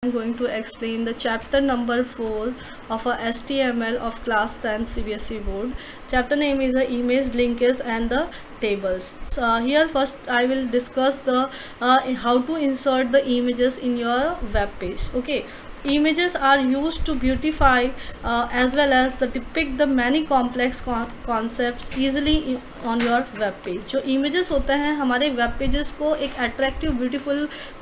I'm going to explain the chapter number 4 of a HTML of class 10 CBSE board. Chapter name is the image linkage and the tables. So here first I will discuss the how to insert the images in your web page. Okay, images are used to beautify as well as the depict the many complex concepts easily on your web page. जो images होते हैं हमारे web pages को एक attractive beautiful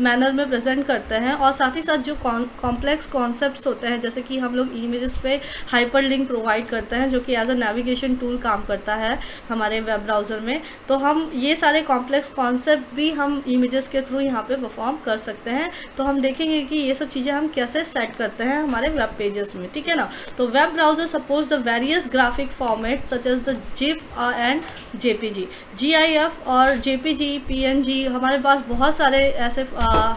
manner में present करते हैं और साथ ही साथ जो complex concepts होते हैं जैसे कि हम लोग images पे hyperlink provide करते हैं जो कि as a navigation tool काम करता है हमारे web browser में, तो हम ये सारे complex concept भी हम images के थ्रू यहाँ पे perform कर सकते हैं. तो हम देखेंगे कि ये सब चीज़ें हम कैसे सेट करते हैं हमारे वेब पेजेस में, ठीक है ना. तो web browser suppose the various graphic format such as the zip and JPG, GIF और जेपीजी, पीएनजी, हमारे पास बहुत सारे ऐसे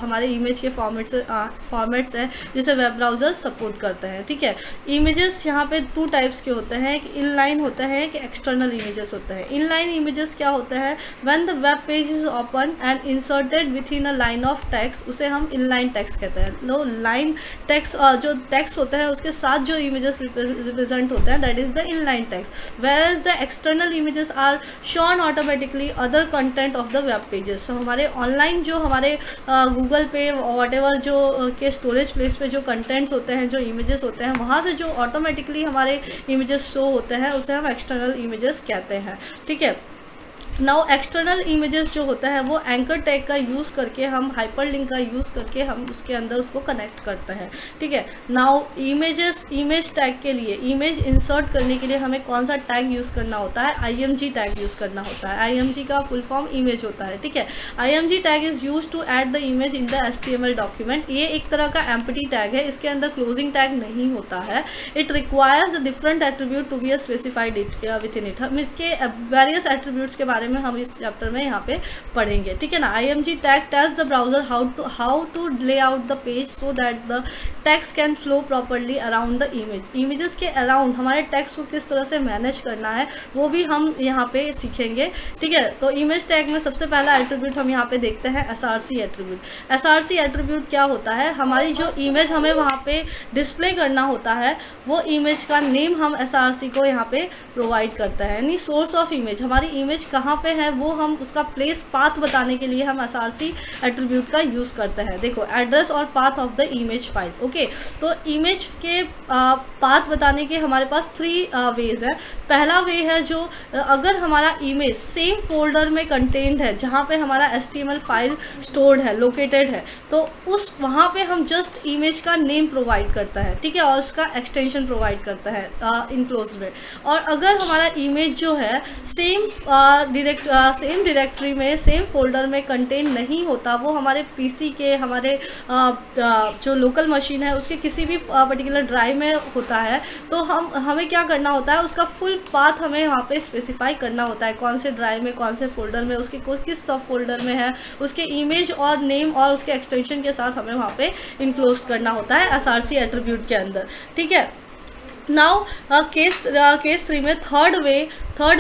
हमारे इमेज के फॉर्मेट्स हैं जिसे वेब ब्राउजर सपोर्ट करते हैं, ठीक है. इमेजेस यहाँ पे 2 टाइप्स के होते हैं, एक इनलाइन होता है, एक एक्सटर्नल इमेजेस होता है. इनलाइन इमेजेस क्या होता है, when the web page is open and inserted with in a line of text, उसे हम इनलाइन टेक्स्ट कहते हैं. लो लाइन टेक्स्ट जो टेक्स्ट होता है उसके साथ जो इमेजेस रिप्रेजेंट होते हैं that is the inline text. Whereas the external images are shown automatically other content of the web pages. तो हमारे ऑनलाइन जो हमारे गूगल पे व्हाटएवर जो के स्टोरेज प्लेस पे जो कंटेंट्स होते हैं, जो इमेजेस होते हैं, वहाँ से जो ऑटोमेटिकली हमारे इमेजेस शो होते हैं उसे हम एक्सटर्नल इमेजेस कहते हैं, ठीक है. नाउ एक्सटर्नल इमेजेस जो होता है वो एंकर टैग का यूज़ करके हम हाइपरलिंक का यूज़ करके हम उसके अंदर उसको कनेक्ट करते हैं, ठीक है. नाउ इमेज टैग के लिए, इमेज इंसर्ट करने के लिए हमें कौन सा टैग यूज़ करना होता है, IMG टैग यूज़ करना होता है. IMG का फुल फॉर्म इमेज होता है, ठीक है. IMG tag is use to add the image in the HTML document. ये एक तरह का एम्प्टी टैग है, इसके अंदर क्लोजिंग टैग नहीं होता है. It requires the different attribute to be specified with in it. हम इसके वेरियस एट्रीब्यूट्स के बारे में हम इस चैप्टर में यहाँ पे पढ़ेंगे, ठीक है ना. IMG tag tells the browser how to lay out the page so that the text can flow properly around the image. Images के अराउंड हमारे टेक्स्ट को किस तरह से मैनेज करना है वो भी हम यहाँ पे सीखेंगे, ठीक है. तो इमेज टैग में सबसे पहला एट्रीब्यूट हम यहाँ पे देखते हैं SRC एट्रीब्यूट. SRC एट्रीब्यूट क्या होता है, हमारी जो इमेज हमें वहाँ पे डिस्प्ले करना होता है वो इमेज का नेम हम SRC को यहाँ पे प्रोवाइड करता है. यानी सोर्स ऑफ इमेज, हमारी इमेज कहाँ पे है वो हम उसका प्लेस पाथ बताने के लिए हम SRC एट्रीब्यूट का यूज़ करते हैं. देखो, एड्रेस और path of the image file. Okay, तो इमेज के पाथ बताने के हमारे पास 3 वेज है. पहला वे है जो अगर हमारा इमेज सेम फोल्डर में कंटेंट है जहाँ पे हमारा HTML फाइल स्टोर्ड है, लोकेटेड है, तो उस वहाँ पे हम जस्ट इमेज का नेम प्रोवाइड करता है, ठीक है, और उसका एक्सटेंशन प्रोवाइड करता है इनक्लोज में. और अगर हमारा इमेज जो है सेम डायरेक्टरी में, सेम फोल्डर में कंटेन नहीं होता, वो हमारे पीसी के, हमारे जो लोकल मशीन है उसके किसी भी पर्टिकुलर ड्राइव में होता है, तो हमें क्या करना होता है, उसका फुल पाथ हमें वहाँ पे स्पेसिफाई करना होता है, कौन से ड्राइव में, कौन से फोल्डर में, उसके किस सब फोल्डर में है, उसके इमेज और नेम और उसके एक्सटेंशन के साथ हमें वहाँ पे इंक्लोज करना होता है SRC एट्रीब्यूट के अंदर, ठीक है. नाउ केस 3 में थर्ड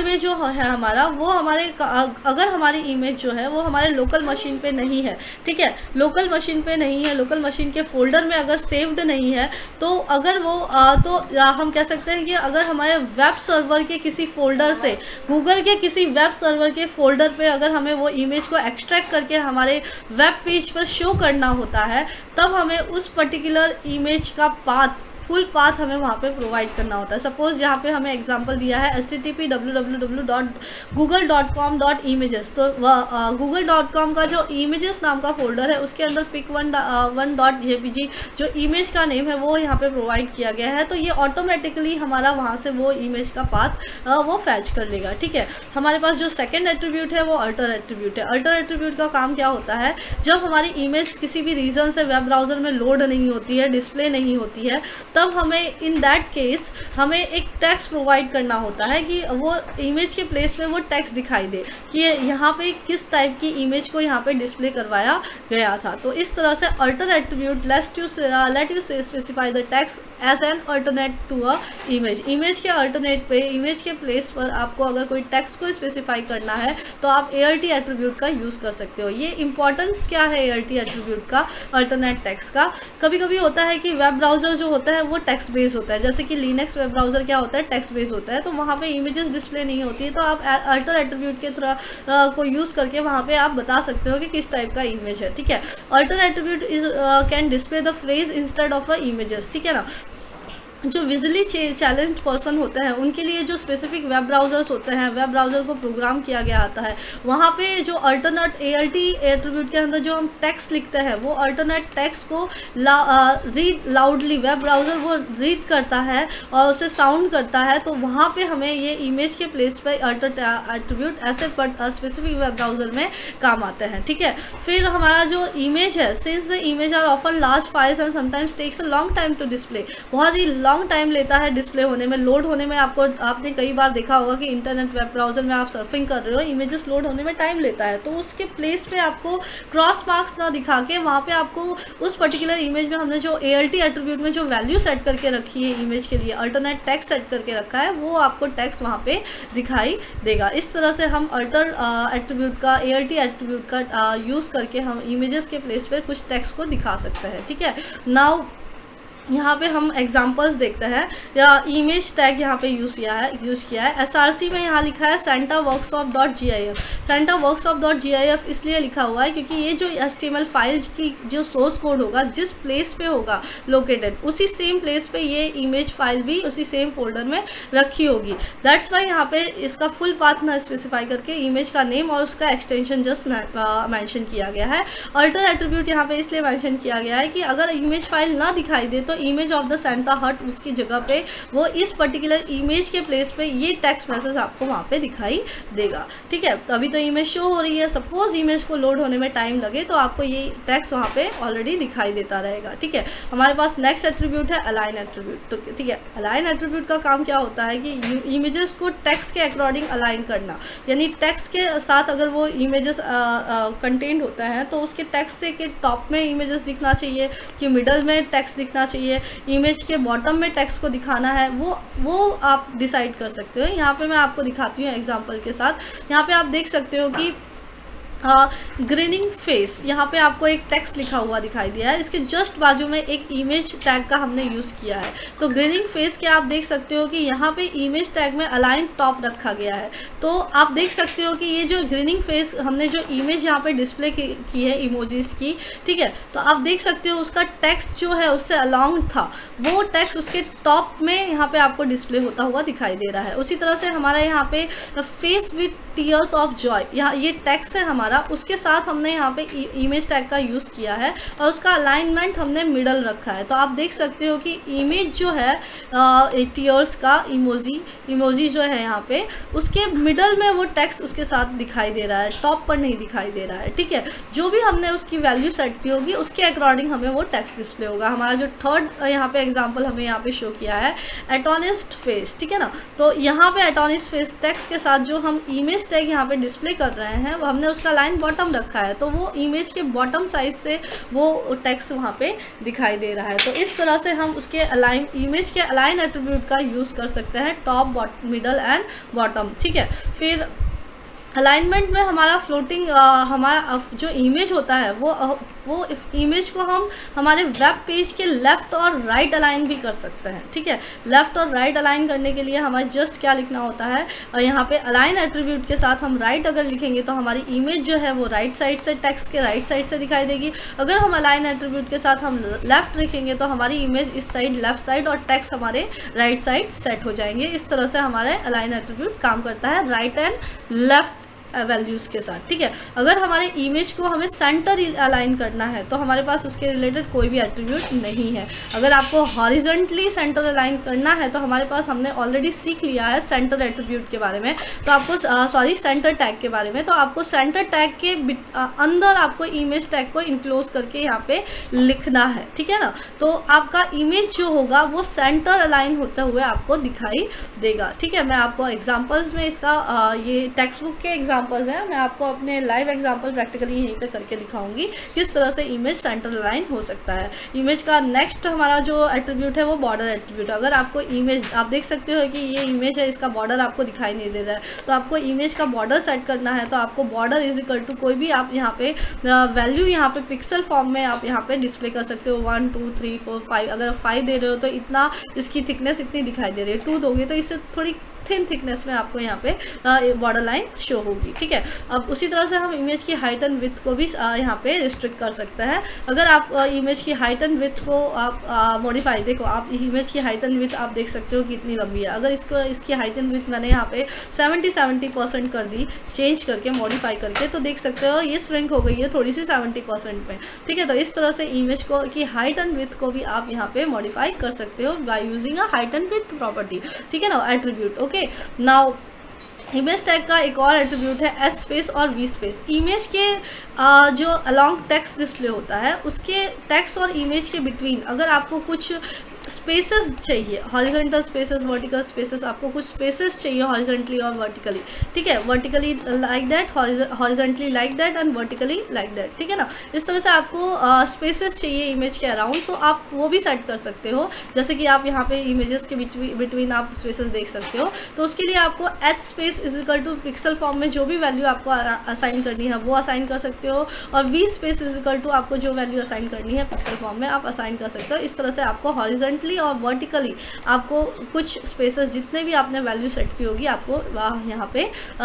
वे जो है हमारा, वो हमारे अगर हमारी इमेज जो है वो हमारे लोकल मशीन पे नहीं है, ठीक है, लोकल मशीन पे नहीं है, लोकल मशीन के फोल्डर में अगर सेव्ड नहीं है, तो अगर वो तो हम कह सकते हैं कि अगर हमारे वेब सर्वर के किसी फोल्डर से, गूगल के किसी वेब सर्वर के फोल्डर पे अगर हमें वो इमेज को एक्सट्रैक्ट करके हमारे वेब पेज पर शो करना होता है, तब हमें उस पर्टिकुलर इमेज का फुल पाथ हमें वहाँ पे प्रोवाइड करना होता है. सपोज यहाँ पे हमें एग्जांपल दिया है http www.google.com.images. तो google.com का जो images नाम का फोल्डर है उसके अंदर pic1.jpg जो इमेज का नेम है वो यहाँ पे प्रोवाइड किया गया है. तो ये ऑटोमेटिकली हमारा वहाँ से वो इमेज का पाथ वो फैच कर लेगा, ठीक है. हमारे पास जो सेकेंड एट्रीब्यूट है वो अल्टर एट्रीब्यूट है. अल्टर एट्रीब्यूट का काम क्या होता है, जब हमारी इमेज किसी भी रीज़न से वेब ब्राउज़र में लोड नहीं होती है, डिस्प्ले नहीं होती है, तब हमें इन दैट केस हमें एक टेक्स्ट प्रोवाइड करना होता है कि वो इमेज के प्लेस में वो टेक्स्ट दिखाई दे कि यहाँ पे किस टाइप की इमेज को यहाँ पे डिस्प्ले करवाया गया था। तो इस तरह से alt attribute let you specify the text as an alternate to a image के अल्टरनेट पे, इमेज के प्लेस पर आपको अगर कोई टेक्स्ट को स्पेसिफाई करना है तो आप ALT एट्रीब्यूट का यूज़ कर सकते हो। ये इंपॉर्टेंस क्या है ALT एट्रीब्यूट का, अल्टरनेट टेक्स्ट का? कभी कभी होता है कि वेब ब्राउज़र जो होता है वो टेक्स्ट बेस्ड होता है, जैसे कि लिनक्स वेब ब्राउज़र क्या होता है, टेक्स्ट बेस्ड होता है, तो वहाँ पे इमेजेस डिस्प्ले नहीं होती है। तो आप अल्टर एट्रीब्यूट के थ्रू को यूज़ करके वहाँ पे आप बता सकते हो कि किस टाइप का इमेज है, ठीक है। Alter attribute is can display the phrase instead of a images, ठीक है ना। जो विजुअली चैलेंज्ड पर्सन होते हैं उनके लिए जो स्पेसिफिक वेब ब्राउज़र्स होते हैं, वेब ब्राउज़र को प्रोग्राम किया गया आता है, वहाँ पे जो अल्टरनेट ALT एट्रीब्यूट के अंदर जो हम टेक्स्ट लिखते हैं वो अल्टरनेट टेक्स्ट को रीड लाउडली वेब ब्राउज़र वो रीड करता है और उसे साउंड करता है। तो वहाँ पे हमें ये इमेज के प्लेस पे अल्टर एट्रीब्यूट ऐसे स्पेसिफिक वेब ब्राउज़र में काम आते हैं, ठीक है। फिर हमारा जो इमेज है, since the image are often large files and sometimes takes a long time to display, बहुत ही लॉन्ग टाइम लेता है डिस्प्ले होने में, लोड होने में। आपने कई बार देखा होगा कि इंटरनेट वेब ब्राउज़र में आप सर्फिंग कर रहे हो, इमेजेस लोड होने में टाइम लेता है, तो उसके प्लेस पे आपको क्रॉस मार्क्स ना दिखा के वहाँ पे आपको उस पर्टिकुलर इमेज में हमने जो ALT एट्रीब्यूट में जो वैल्यू सेट करके रखी है इमेज के लिए, अल्टरनेट टेक्स्ट सेट करके रखा है, वो आपको टेक्स्ट वहाँ पे दिखाई देगा। इस तरह से हम अल्टर एट्रीब्यूट का, ALT एट्रीब्यूट का यूज़ करके हम इमेजेस के प्लेस पे कुछ टेक्स्ट को दिखा सकते हैं, ठीक है। नाउ यहाँ पे हम एग्जांपल्स देखते हैं, या इमेज टैग यहाँ पे यूज़ किया है। SRC में यहाँ लिखा है santaworkshop.gif। santaworkshop.gif इसलिए लिखा हुआ है क्योंकि ये जो HTML फाइल की जो सोर्स कोड होगा, जिस प्लेस पे होगा लोकेटेड, उसी सेम प्लेस पे ये इमेज फाइल भी उसी सेम फोल्डर में रखी होगी। दैट्स वाई यहाँ पे इसका फुल पाथ ना स्पेसिफाई करके इमेज का नेम और उसका एक्सटेंशन जस्ट मैंशन किया गया है। अल्टर एट्रीब्यूट यहाँ पे इसलिए मैंशन किया गया है कि अगर इमेज फाइल ना दिखाई दे तो इमेज ऑफ द सेंटा हट, उसकी जगह पे वो इस पर्टिकुलर इमेज के प्लेस पे ये टेक्स्ट मैसेज आपको वहाँ पे दिखाई देगा, ठीक है। तो अभी तो इमेज शो हो रही है, सपोज इमेज को लोड होने में टाइम लगे तो आपको ये टेक्स्ट वहाँ पे ऑलरेडी दिखाई देता रहेगा, ठीक है। हमारे पास नेक्स्ट एट्रीब्यूट है अलाइन एट्रीब्यूट। तो ठीक है, अलाइन एट्रीब्यूट का काम क्या होता है कि इमेजेस को टेक्स्ट के अकॉर्डिंग अलाइन करना, यानी टेक्स्ट के साथ अगर वो इमेजेस कंटेंट होता है तो उसके टेक्स्ट से के टॉप में इमेजेस दिखना चाहिए कि मिडल में टेक्स्ट दिखना चाहिए, इमेज के बॉटम में टेक्स्ट को दिखाना है, वो आप डिसाइड कर सकते हो। यहाँ पे मैं आपको दिखाती हूँ एग्जांपल के साथ। यहाँ पे आप देख सकते हो कि ग्रीनिंग फेस, यहाँ पे आपको एक टेक्स्ट लिखा हुआ दिखाई दिया है, इसके जस्ट बाजू में एक इमेज टैग का हमने यूज़ किया है। तो ग्रीनिंग फेस के आप देख सकते हो कि यहाँ पे इमेज टैग में अलाइन टॉप रखा गया है। तो आप देख सकते हो कि ये जो ग्रीनिंग फेस हमने जो इमेज यहाँ पे डिस्प्ले की है इमोजीज की, ठीक है, तो आप देख सकते हो उसका टेक्स्ट जो है उससे अलॉन्ग था, वो टेक्स्ट उसके टॉप में यहाँ पे आपको डिस्प्ले होता हुआ दिखाई दे रहा है। उसी तरह से हमारा यहाँ पे face with tears of Joy, यहाँ ये टेक्स्ट है हमारा, उसके साथ हमने यहाँ पे इमेज टैग का यूज़ किया है और उसका अलाइनमेंट हमने मिडल रखा है। तो आप देख सकते हो कि इमेज जो है टीयर्स का इमोजी जो है यहाँ पे, उसके मिडल में वो टेक्स्ट उसके साथ दिखाई दे रहा है, टॉप पर नहीं दिखाई दे रहा है, ठीक है। जो भी हमने उसकी वैल्यू सेट की होगी उसके अकॉर्डिंग हमें वो टेक्स्ट डिस्प्ले होगा। हमारा जो थर्ड यहाँ पे एग्जाम्पल हमें यहाँ पे शो किया है एटोनिस्ट फेस, ठीक है ना। तो यहाँ पे एटोनिस्ट फेस टेक्स्ट के साथ जो हम इमेज टैग यहाँ पे डिस्प्ले कर रहे हैं वो हमने उसका लाइन बॉटम रखा है, तो वो इमेज के बॉटम साइज से वो टेक्स्ट वहाँ पे दिखाई दे रहा है। तो इस तरह से हम उसके इमेज के अलाइन एट्रीब्यूट का यूज़ कर सकते हैं, टॉप, मिडल एंड बॉटम, ठीक है। फिर अलाइनमेंट में हमारा फ्लोटिंग हमारा जो इमेज होता है वो इमेज को हम हमारे वेब पेज के लेफ़्ट और राइट अलाइन भी कर सकते हैं, ठीक है। लेफ़्ट और राइट अलाइन करने के लिए हमें जस्ट क्या लिखना होता है, यहाँ पे अलाइन एट्रीब्यूट के साथ हम राइट अगर लिखेंगे तो हमारी इमेज जो है वो राइट साइड से, टेक्स्ट के राइट साइड से दिखाई देगी। अगर हम अलाइन एट्रीब्यूट के साथ हम लेफ़्ट लिखेंगे तो हमारी इमेज इस साइड लेफ़्ट साइड और टेक्स्ट हमारे राइट साइड सेट हो जाएंगे। इस तरह से हमारे अलाइन एट्रीब्यूट काम करता है, राइट एंड लेफ़्ट वैल्यूज़ के साथ, ठीक है। अगर हमारे इमेज को हमें सेंटर अलाइन करना है तो हमारे पास उसके रिलेटेड कोई भी एट्रीब्यूट नहीं है। अगर आपको हॉरिजॉन्टली सेंटर अलाइन करना है तो हमारे पास हमने ऑलरेडी सीख लिया है सेंटर एट्रीब्यूट के बारे में, तो आपको सेंटर टैग के बारे में, तो आपको सेंटर टैग के अंदर आपको इमेज टैग को इनक्लोज करके यहाँ पे लिखना है, ठीक है ना। तो आपका इमेज जो होगा वो सेंटर अलाइन होते हुए आपको दिखाई देगा, ठीक है। मैं आपको एग्जांपल्स में इसका ये टेक्स्ट बुक के एग्जांपल्स हैं, मैं आपको अपने लाइव एग्जांपल प्रैक्टिकली यहीं पे करके दिखाऊंगी किस तरह से इमेज सेंटर अलाइन हो सकता है। इमेज का नेक्स्ट हमारा जो एट्रीब्यूट है वो बॉर्डर एट्रीब्यूट। अगर आपको इमेज, आप देख सकते हो कि ये इमेज है, इसका बॉर्डर आपको दिखाई नहीं दे रहा है, तो आपको इमेज का बॉर्डर सेट करना है। तो आपको बॉर्डर इज इक्वल टू कोई भी आप यहाँ पे वैल्यू यहाँ पे पिक्सल फॉर्म में आप यहाँ पे डिस्प्ले कर सकते हो। 1 2 3 4 5, अगर 5 दे रहे हो तो इतना इसकी थिकनेस इतनी दिखाई दे रही है। 2 दोगे तो इससे थोड़ी थिन थिकनेस में आपको यहाँ पे बॉर्डर लाइन शो होगी, ठीक है। अब उसी तरह से हम इमेज की हाइट एंड विड्थ को भी यहाँ पे रिस्ट्रिक्ट कर सकते हैं। अगर आप इमेज की हाइट एंड विड्थ को आप मॉडिफाई, देखो आप इमेज की हाइट एंड विड्थ आप देख सकते हो कितनी लंबी है। अगर इसकी हाइट एंड विड्थ मैंने यहाँ पे 70% कर दी, चेंज करके मॉडिफाई करके, तो देख सकते हो ये श्रिंक हो गई है थोड़ी सी 70% में, ठीक है। तो इस तरह से इमेज को की हाइट एंड विड्थ को भी आप यहाँ पे मॉडिफाई कर सकते हो by using a height and width property, ठीक है ना, attribute. Okay, now image tag का एक और एट्रीब्यूट है एस स्पेस और वी स्पेस। इमेज के जो अलॉन्ग टेक्स्ट डिस्प्ले होता है उसके टेक्स्ट और इमेज के बिटवीन अगर आपको कुछ स्पेसेस चाहिए, हॉरिजॉन्टल स्पेसेस, वर्टिकल स्पेसेस, आपको कुछ स्पेसेस चाहिए हॉरिजॉन्टली और वर्टिकली, ठीक है। Vertically like that, horizontally like that and vertically like that, ठीक है ना। इस तरह से आपको स्पेसेस चाहिए इमेज के अराउंड, तो आप वो भी सेट कर सकते हो। जैसे कि आप यहाँ पे इमेजेस के बिटवीन आप स्पेसेस देख सकते हो, तो उसके लिए आपको H space is equal to pixel form में जो भी वैल्यू आपको असाइन करनी है वो असाइन कर सकते हो, और V space is equal to आपको जो वैल्यू असाइन करनी है पिक्सल फॉर्म में आप असाइन कर सकते हो। इस तरह से आपको हॉरिजॉन्टली और वर्टिकली आपको कुछ स्पेसेस जितने भी आपने वैल्यू सेट की होगी आपको यहाँ पे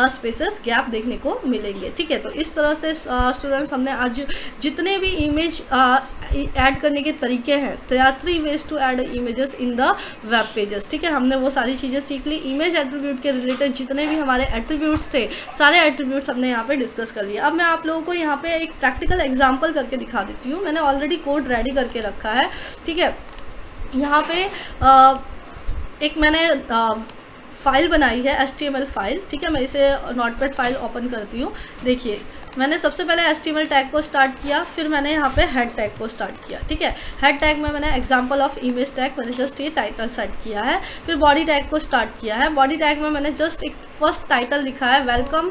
स्पेसेस गैप देखने को मिलेंगे, ठीक है। तो इस तरह से स्टूडेंट्स हमने आज जितने भी इमेज ऐड करने के तरीके हैं, there are 3 ways to add images in the web pages, ठीक है। हमने वो सारी चीज़ें सीख ली। इमेज एट्रीब्यूट के रिलेटेड जितने भी हमारे एट्रीब्यूट्स थे सारे एट्रीब्यूट्स हमने यहाँ पे डिस्कस कर लिया। अब मैं आप लोगों को यहाँ पे एक प्रैक्टिकल एग्जाम्पल करके दिखा देती हूँ। मैंने ऑलरेडी कोड रेडी करके रखा है, ठीक है। यहाँ पे एक मैंने फाइल बनाई है HTML फाइल, ठीक है। मैं इसे नोटपैड फाइल ओपन करती हूँ। देखिए मैंने सबसे पहले HTML टैग को स्टार्ट किया, फिर मैंने यहाँ पे हेड टैग को स्टार्ट किया, ठीक है। हेड टैग में मैंने एग्जांपल ऑफ इमेज टैग, मैंने जस्ट ये टाइटल सेट किया है। फिर बॉडी टैग को स्टार्ट किया है। बॉडी टैग में मैंने जस्ट एक फर्स्ट टाइटल लिखा है, welcome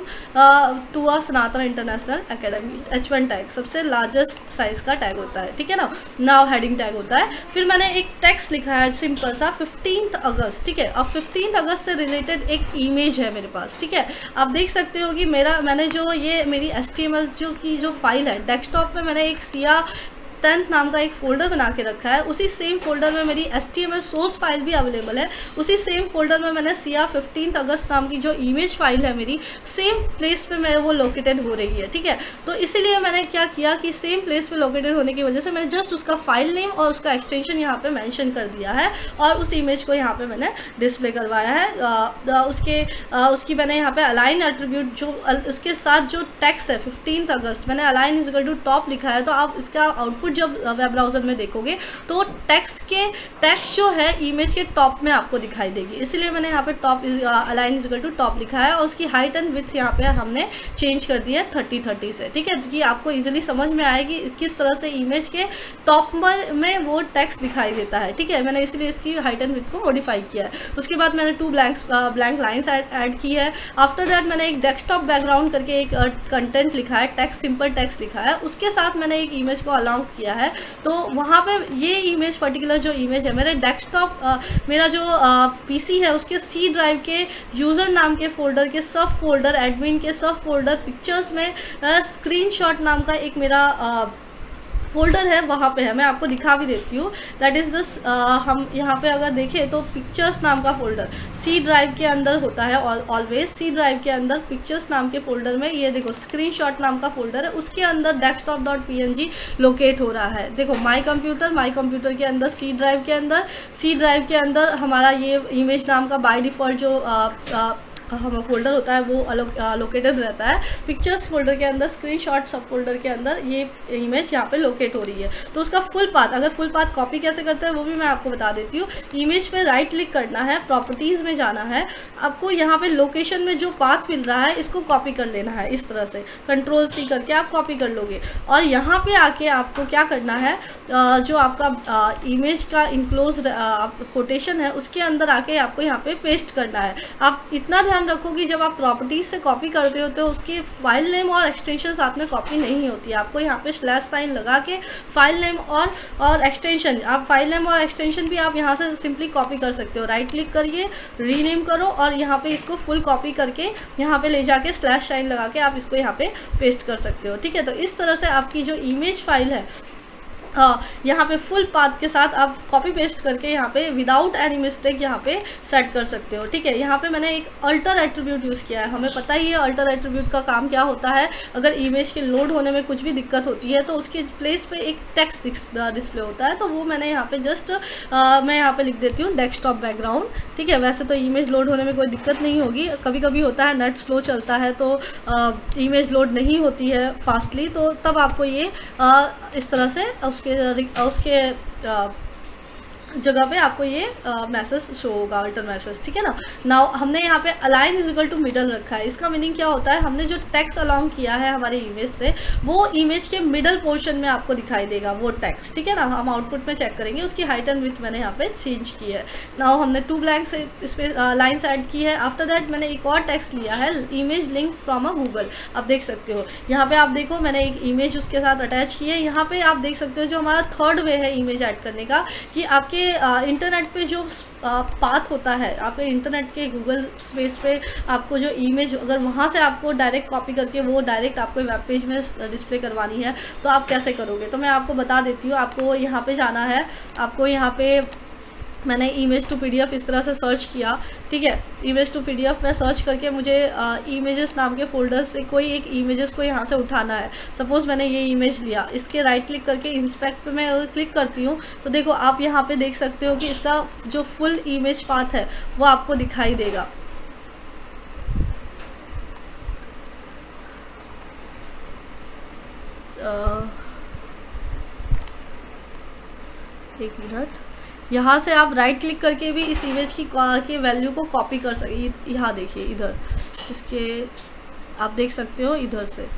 to a Sanatan international academy. H1 tag सबसे लार्जेस्ट साइज का टैग होता है, ठीक है ना। नाउ हेडिंग टैग होता है। फिर मैंने एक टेक्स्ट लिखा है सिंपल सा 15 अगस्त, ठीक है। अब 15 अगस्त से रिलेटेड एक इमेज है मेरे पास, ठीक है। आप देख सकते हो कि मैंने जो ये मेरी HTML जो फाइल है, डेस्कटॉप में मैंने एक सिया 10th नाम का एक फ़ोल्डर बना के रखा है। उसी सेम फोल्डर में मेरी HTML सोर्स फाइल भी अवेलेबल है। उसी सेम फोल्डर में मैंने सिया 15 अगस्त नाम की जो इमेज फाइल है मेरी, सेम प्लेस पे मैं वो लोकेटेड हो रही है, ठीक है। तो इसीलिए मैंने क्या किया कि सेम प्लेस पे लोकेटेड होने की वजह से मैंने जस्ट उसका फाइल नेम और उसका एक्सटेंशन यहाँ पे मेंशन कर दिया है, और उस इमेज को यहाँ पे मैंने डिस्प्ले करवाया है। उसकी मैंने यहाँ पे अलाइन एट्रीब्यूट जो उसके साथ जो टेक्स्ट है 15 अगस्त, मैंने align is equal to top लिखा है। तो आप इसका आउटपुट जब वेब ब्राउजर में देखोगे तो टेक्स्ट जो है इमेज के टॉप में आपको दिखाई देगी, इसलिए मैंने यहाँ पे top align is equal to top लिखा है, और उसकी हाइट एंड विड्थ यहाँ पे हमने चेंज कर दिया है 30-30 से, ठीक है, कि आपको इजीली समझ में आएगी किस तरह से इमेज के टॉप में वो टेक्स्ट दिखाई देता है, ठीक है। मैंने इसलिए इसकी हाइट एंड विड्थ को मॉडिफाई किया है। उसके बाद मैंने 2 ब्लैंक लाइन्स ऐड की है। आफ्टर दैट मैंने एक डेस्कटॉप बैकग्राउंड करके एक कंटेंट लिखा है, टेक्स्ट सिंपल टेक्स्ट लिखा है, उसके साथ मैंने एक इमेज को अलॉन्ग किया है। तो वहाँ पे ये इमेज पर्टिकुलर जो इमेज है मेरे डेस्कटॉप मेरा जो PC है उसके C ड्राइव के यूज़र नाम के फोल्डर के सब फोल्डर, एडमिन के सब फोल्डर, पिक्चर्स में स्क्रीनशॉट नाम का एक मेरा फोल्डर है, वहाँ पे है। मैं आपको दिखा भी देती हूँ। दैट इज़ दिस, हम यहाँ पे अगर देखें तो पिक्चर्स नाम का फोल्डर C ड्राइव के अंदर होता है ऑलवेज। C ड्राइव के अंदर पिक्चर्स नाम के फोल्डर में ये देखो स्क्रीनशॉट नाम का फोल्डर है, उसके अंदर desktop.png लोकेट हो रहा है। देखो माई कंप्यूटर के अंदर C ड्राइव के अंदर हमारा ये इमेज नाम का बाय डिफ़ॉल्ट जो हमारा फोल्डर होता है वो लोकेटेड रहता है। पिक्चर्स फोल्डर के अंदर, स्क्रीनशॉट सब फोल्डर के अंदर ये इमेज यहाँ पे लोकेट हो रही है। तो उसका फुल पाथ, अगर फुल पाथ कॉपी कैसे करते हैं वो भी मैं आपको बता देती हूँ। इमेज पे राइट क्लिक करना है, प्रॉपर्टीज़ में जाना है, आपको यहाँ पे लोकेशन में जो पाथ मिल रहा है इसको कॉपी कर लेना है। इस तरह से Ctrl+C करके आप कॉपी कर लोगे और यहाँ पे आके आपको क्या करना है, जो आपका इमेज का इनक्लोज कोटेशन है उसके अंदर आके आपको यहाँ पे पेस्ट करना है। आप इतना ध्यान रखो कि जब आप प्रॉपर्टीज से कॉपी करते हो तो उसकी फाइल नेम और एक्सटेंशन साथ में कॉपी नहीं होती है। आपको यहाँ पे /साइन लगा के फाइल नेम और एक्सटेंशन, आप फाइल नेम और एक्सटेंशन भी आप यहाँ से सिंपली कॉपी कर सकते हो। राइट क्लिक करिए, रीनेम करो और यहाँ पे इसको फुल कॉपी करके यहाँ पे ले जाके /साइन लगा के आप इसको यहाँ पे पेस्ट कर सकते हो। ठीक है, तो इस तरह से आपकी जो इमेज फाइल है यहाँ पे फुल पाथ के साथ आप कॉपी पेस्ट करके यहाँ पे विदाउट एनी मिस्टेक यहाँ पे सेट कर सकते हो। ठीक है, यहाँ पे मैंने एक अल्टर एट्रीब्यूट यूज़ किया है। हमें पता ही है अल्टर एट्रीब्यूट का काम क्या होता है। अगर इमेज के लोड होने में कुछ भी दिक्कत होती है तो उसके प्लेस पे एक टेक्स्ट डिस्प्ले होता है, तो वो मैंने यहाँ पे जस्ट मैं यहाँ पे लिख देती हूँ डेस्कटॉप बैकग्राउंड। ठीक है, वैसे तो इमेज लोड होने में कोई दिक्कत नहीं होगी। कभी कभी होता है नेट स्लो चलता है तो इमेज लोड नहीं होती है फास्टली, तो तब आपको ये इस तरह से उसके जगह पे आपको ये मैसेज शो होगा, अल्टर मैसेज। ठीक है ना। नाउ हमने यहाँ पे align is equal to middle रखा है। इसका मीनिंग क्या होता है, हमने जो टेक्स्ट अलाउंग किया है हमारे इमेज से वो इमेज के मिडल पोर्शन में आपको दिखाई देगा वो टेक्स्ट। ठीक है ना, हम आउटपुट में चेक करेंगे। उसकी हाइट एंड विड्थ मैंने यहाँ पे चेंज की है। नाउ हमने 2 ब्लैंक से इस पर लाइन्स ऐड की है। आफ्टर दैट मैंने एक और टेक्स्ट लिया है, image link from a Google. आप देख सकते हो यहाँ पे, आप देखो मैंने एक इमेज उसके साथ अटैच की है। यहाँ पे आप देख सकते हो जो हमारा थर्ड वे है इमेज ऐड करने का, कि आपके इंटरनेट पे जो पाथ होता है, आपके इंटरनेट के गूगल स्पेस पे आपको जो इमेज, अगर वहाँ से आपको डायरेक्ट कॉपी करके वो डायरेक्ट आपको वेब पेज में डिस्प्ले करवानी है तो आप कैसे करोगे, तो मैं आपको बता देती हूँ। आपको यहाँ पे जाना है, आपको यहाँ पे मैंने इमेज टू PDF इस तरह से सर्च किया। ठीक है, इमेज टू PDF में सर्च करके मुझे इमेजेस नाम के फोल्डर से कोई एक इमेजेस को यहाँ से उठाना है। सपोज़ मैंने ये इमेज लिया, इसके राइट क्लिक करके इंस्पेक्ट पे मैं अगर क्लिक करती हूँ तो देखो आप यहाँ पे देख सकते हो कि इसका जो फुल इमेज पाथ है वो आपको दिखाई देगा। एक मिनट, यहाँ से आप राइट क्लिक करके भी इस इमेज की वैल्यू को कॉपी कर सकते। यहाँ देखिए इधर इसके आप देख सकते हो इधर से।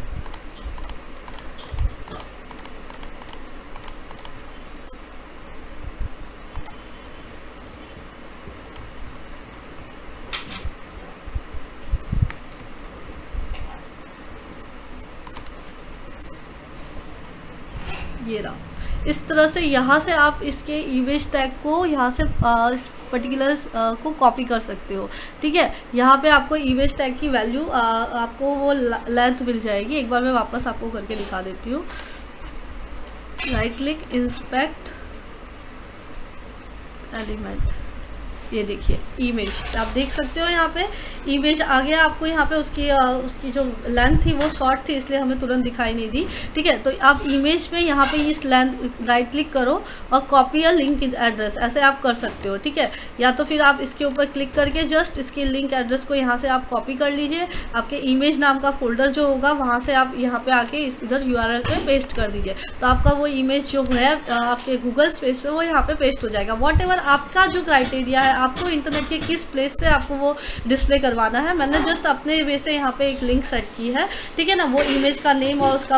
ये रहा, इस तरह से यहाँ से आप इसके इमेज टैग को यहाँ से इस पर्टिकुलर को कॉपी कर सकते हो। ठीक है, यहाँ पे आपको इमेज टैग की वैल्यू आपको वो लेंथ मिल जाएगी। एक बार मैं वापस आपको करके दिखा देती हूँ। राइट क्लिक, इंस्पेक्ट एलिमेंट, ये देखिए इमेज आप देख सकते हो। यहाँ पे इमेज आ गया आपको। यहाँ पे उसकी जो लेंथ थी वो शॉर्ट थी इसलिए हमें तुरंत दिखाई नहीं दी। ठीक है, तो आप इमेज में यहाँ पे इस लेंथ राइट क्लिक करो और कॉपी या लिंक एड्रेस, ऐसे आप कर सकते हो। ठीक है, या तो फिर आप इसके ऊपर क्लिक करके जस्ट इसके लिंक एड्रेस को यहाँ से आप कॉपी कर लीजिए। आपके इमेज नाम का फोल्डर जो होगा वहाँ से आप यहाँ पे आके इधर URL पे पेस्ट कर दीजिए, तो आपका वो इमेज जो है आपके गूगल स्पेस पे वो यहाँ पे पेस्ट हो जाएगा। वॉट एवर आपका जो क्राइटेरिया है, आपको इंटरनेट के किस प्लेस से आपको वो डिस्प्ले करवाना है, मैंने जस्ट अपने वे से यहाँ पे एक लिंक सेट की है। ठीक है ना, वो इमेज का नेम और उसका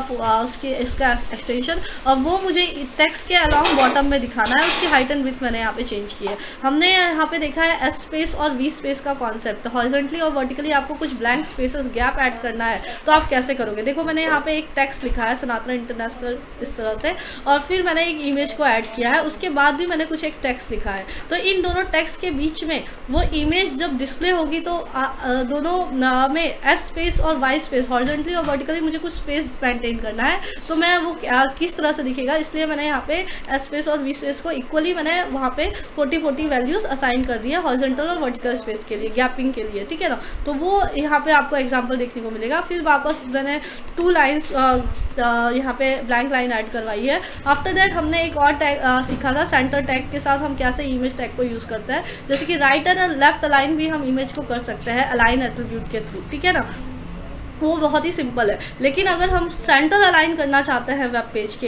एक्सटेंशन, और वो मुझे टेक्स्ट के अलाउंग बॉटम में दिखाना है। उसकी हाइट एंड विड्थ मैंने यहाँ पे चेंज की है। हमने यहाँ पे देखा है S स्पेस और V स्पेस का कॉन्सेप्ट। हॉरिजॉन्टली और वर्टिकली आपको कुछ ब्लैंक स्पेसेस गैप ऐड करना है, तो आप कैसे करोगे। देखो मैंने यहाँ पे एक टेक्स्ट लिखा है सनातन इंटरनेशनल इस तरह से, और फिर मैंने एक इमेज को ऐड किया है। उसके बाद भी मैंने कुछ एक टेक्स्ट लिखा है, तो इन दोनों टेक्स्ट के बीच में वो इमेज जब डिस्प्ले होगी तो दोनों में S स्पेस और Y स्पेस, हॉरिजॉन्टली और वर्टिकली मुझे कुछ स्पेस मेंटेन करना है। तो मैं वो किस तरह से दिखेगा, इसलिए मैंने यहाँ पे S स्पेस और V स्पेस को इक्वली मैंने वहाँ पे 40-40 वैल्यूज असाइन कर दिया हॉरिजॉन्टल और वर्टिकल स्पेस के लिए, गैपिंग के लिए। ठीक है ना, तो वो यहाँ पे आपको एग्जाम्पल देखने को मिलेगा। फिर वापस मैंने 2 लाइन्स यहाँ पे ब्लैंक लाइन ऐड करवाई है। आफ्टर दैट हमने एक और टैग सीखा था, सेंटर टैग के साथ हम कैसे इमेज टैग को यूज़ करते हैं। जैसे कि राइट एंड लेफ्ट अलाइन भी हम इमेज को कर सकते हैं अलाइन एट्रीब्यूट के थ्रू, ठीक है ना, वो बहुत ही सिंपल है। लेकिन अगर हम सेंटर अलाइन करना चाहते हैं वेब पेज के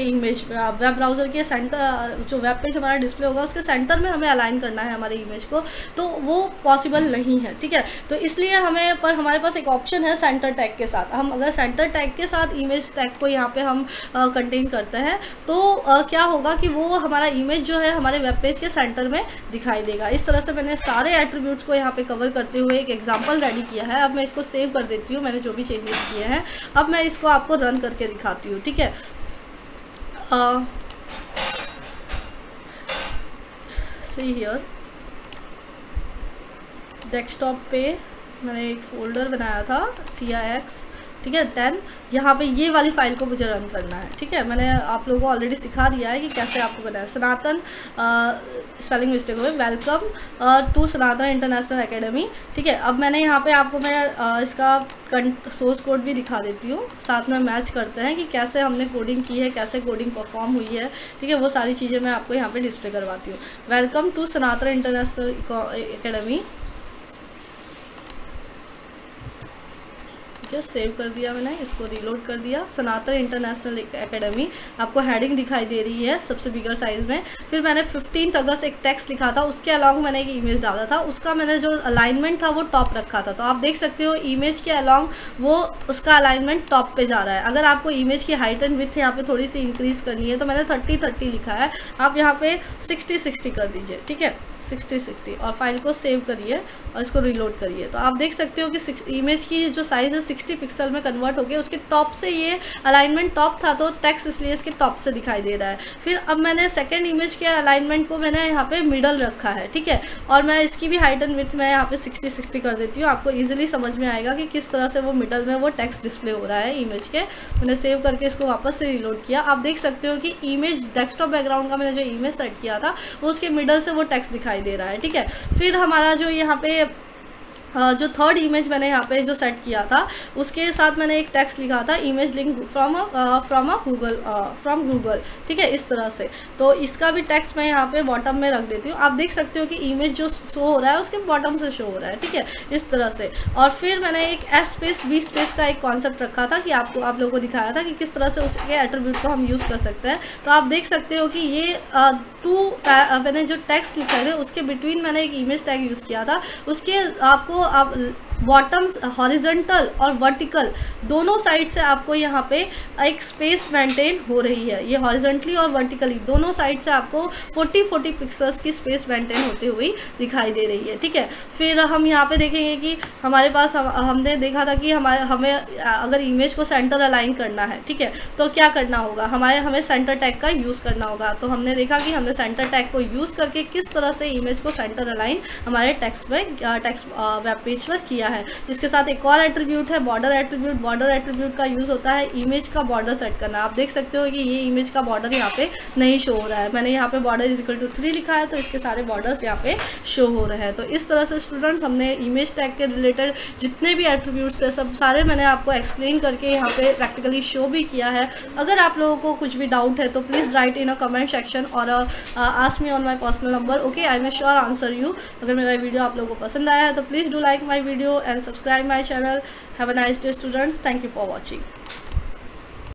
इमेज, वेब ब्राउज़र के सेंटर, जो वेब पेज हमारा डिस्प्ले होगा उसके सेंटर में हमें अलाइन करना है हमारे इमेज को, तो वो पॉसिबल नहीं है, ठीक है। तो इसलिए हमारे पास एक ऑप्शन है सेंटर टैग के साथ। हम अगर सेंटर टैग के साथ इमेज टैग को यहाँ पे हम कंटेन करते हैं तो क्या होगा कि वो हमारा इमेज जो है हमारे वेब पेज के सेंटर में दिखाई देगा। इस तरह से मैंने सारे एट्रीब्यूट्स को यहाँ पे कवर करते हुए एक एग्जाम्पल रेडी किया है। अब मैं इसको सेव कर देती हूँ, मैंने जो भी चेंजेस किए हैं। अब मैं इसको आपको रन करके दिखाती हूँ, ठीक है। सी हियर, डेस्कटॉप पे मैंने एक फोल्डर बनाया था CIX, ठीक है 10। यहाँ पे ये वाली फाइल को मुझे रन करना है, ठीक है। मैंने आप लोगों को ऑलरेडी सिखा दिया है कि कैसे आपको बनाया। सनातन, स्पेलिंग मिस्टेक हो गई, welcome to Sanatan international academy, ठीक है। अब मैंने यहाँ पे आपको मैं इसका सोर्स कोड भी दिखा देती हूँ, साथ में मैच करते हैं कि कैसे हमने कोडिंग की है, कैसे कोडिंग परफॉर्म हुई है, ठीक है। वो सारी चीज़ें मैं आपको यहाँ पे डिस्प्ले करवाती हूँ। Welcome to Sanatan international academy, save कर दिया मैंने, इसको रीलोड कर दिया। सनातन इंटरनेशनल एकेडमी आपको हेडिंग दिखाई दे रही है सबसे बिगर साइज में। फिर मैंने 15 अगस्त एक टेक्स्ट लिखा था, उसके अलॉन्ग मैंने एक इमेज डाला था, उसका मैंने जो अलाइनमेंट था वो टॉप रखा था। तो आप देख सकते हो इमेज के अलॉन्ग वो उसका अलाइनमेंट टॉप पे जा रहा है। अगर आपको इमेज की हाइट एंड विड्थ यहाँ पे थोड़ी सी इंक्रीज करनी है तो मैंने 30-30 लिखा है, आप यहाँ पे 60-60 कर दीजिए, ठीक है, 60-60, और फाइल को सेव करिए और इसको रिलोड करिए। तो आप देख सकते हो कि इमेज की जो साइज़ है 60 पिक्सल में कन्वर्ट हो गया। उसके टॉप से ये अलाइनमेंट टॉप था तो टेक्स्ट इसलिए इसके टॉप से दिखाई दे रहा है। फिर अब मैंने सेकंड इमेज के अलाइनमेंट को मैंने यहाँ पे मिडल रखा है, ठीक है, और मैं इसकी भी हाइट एंड विड्थ मैं यहाँ पे 60-60 कर देती हूँ। आपको ईजिली समझ में आएगा कि किस तरह से वो मिडल में वो टेक्स्ट डिस्प्ले हो रहा है इमेज के। मैंने सेव करके इसको वापस से रिलोड किया। आप देख सकते हो कि इमेज डेस्कटॉप बैकग्राउंड का मैंने जो इमेज सेट किया था वो उसके मिडल से वो टेक्स्ट दिखाई दे रहा है, ठीक है। फिर हमारा जो यहाँ पे जो थर्ड इमेज मैंने यहाँ पे जो सेट किया था उसके साथ मैंने एक टेक्स्ट लिखा था, इमेज लिंक फ्रॉम गूगल, ठीक है, इस तरह से। तो इसका भी टेक्स्ट मैं यहाँ पे बॉटम में रख देती हूँ। आप देख सकते हो कि इमेज जो शो हो रहा है उसके बॉटम से शो हो रहा है, ठीक है, इस तरह से। और फिर मैंने एक S_V का एक कॉन्सेप्ट रखा था कि आप लोगों को दिखाया था कि किस तरह से उसके एट्रीब्यूट को हम यूज़ कर सकते हैं। तो आप देख सकते हो कि ये मैंने जो टेक्स्ट लिखे थे उसके बिटवीन मैंने एक इमेज टैग यूज़ किया था। उसके आपको आप बॉटम हॉरिजॉन्टल और वर्टिकल दोनों साइड से आपको यहाँ पे एक स्पेस मेंटेन हो रही है। ये हॉरिजॉन्टली और वर्टिकली दोनों साइड से आपको 40 पिक्सल्स की स्पेस मेंटेन होती हुई दिखाई दे रही है, ठीक है। फिर हम यहाँ पे देखेंगे कि हमारे पास हमने देखा था कि हमें अगर इमेज को सेंटर अलाइन करना है, ठीक है, तो क्या करना होगा, हमें सेंटर टैग का यूज़ करना होगा। तो हमने देखा कि हमने सेंटर टैग को यूज़ करके किस तरह से इमेज को सेंटर अलाइन हमारे टेक्स्ट वेब पेज पर किया है। इसके साथ एक और एट्रीब्यूट है बॉर्डर एट्रीब्यूट। बॉर्डर एट्रीब्यूट का यूज़ होता है इमेज का बॉर्डर सेट करना। आप देख सकते हो कि ये इमेज का बॉर्डर यहाँ पे नहीं शो हो रहा है। मैंने यहाँ पे बॉर्डर =3 लिखा है तो इसके सारे बॉर्डर्स यहाँ पे शो हो रहे हैं। तो इस तरह से स्टूडेंट्स हमने इमेज टैग के रिलेटेड जितने भी एट्रीब्यूट्स है सब सारे मैंने आपको एक्सप्लेन करके यहाँ पे प्रैक्टिकली शो भी किया है। अगर आप लोगों को कुछ भी डाउट है तो please write in a comment section और ask me on my personal number, okay, I will sure answer you. अगर मेरा वीडियो आप लोगों को पसंद आया है तो please do like my video and subscribe my channel. Have a nice day students. Thank you for watching.